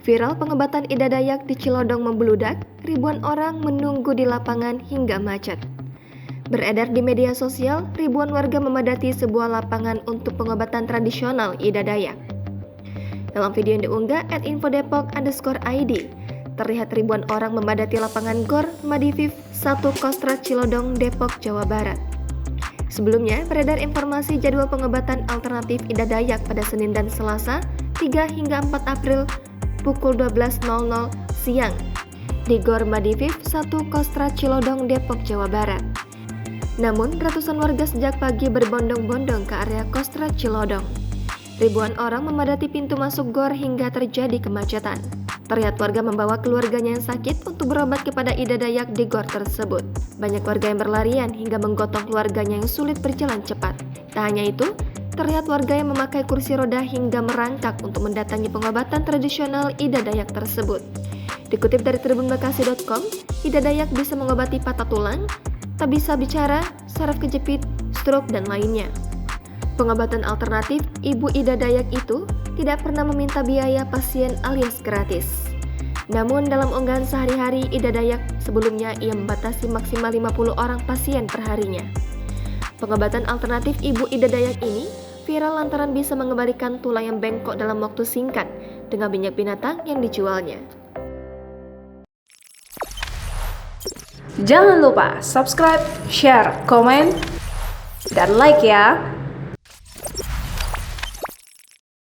Viral pengobatan Ida Dayak di Cilodong membludak, ribuan orang menunggu di lapangan hingga macet. Beredar di media sosial, ribuan warga memadati sebuah lapangan untuk pengobatan tradisional Ida Dayak. Dalam video yang diunggah @infodepok_id, terlihat ribuan orang memadati lapangan GOR Madiviv 1 Kostrad Cilodong, Depok, Jawa Barat. Sebelumnya, beredar informasi jadwal pengobatan alternatif Ida Dayak pada Senin dan Selasa 3 hingga 4 April pukul 12.00 siang di GOR Madiviv 1 Kostrad Cilodong, Depok, Jawa Barat. Namun, ratusan warga sejak pagi berbondong-bondong ke area Kostrad Cilodong. Ribuan orang memadati pintu masuk GOR hingga terjadi kemacetan. Terlihat warga membawa keluarganya yang sakit untuk berobat kepada Ida Dayak di GOR tersebut. Banyak warga yang berlarian hingga menggotong keluarganya yang sulit berjalan cepat. Tak hanya itu, terlihat warga yang memakai kursi roda hingga merangkak untuk mendatangi pengobatan tradisional Ida Dayak tersebut. Dikutip dari tribunbekasi.com, Ida Dayak bisa mengobati patah tulang, tak bisa bicara, saraf kejepit, stroke, dan lainnya. Pengobatan alternatif Ibu Ida Dayak itu tidak pernah meminta biaya pasien alias gratis. Namun dalam unggahan sehari-hari Ida Dayak sebelumnya ia membatasi maksimal 50 orang pasien per harinya. Pengobatan alternatif Ibu Ida Dayak ini viral lantaran bisa mengembalikan tulang yang bengkok dalam waktu singkat dengan minyak binatang yang dijualnya. Jangan lupa subscribe, share, komen, dan like ya!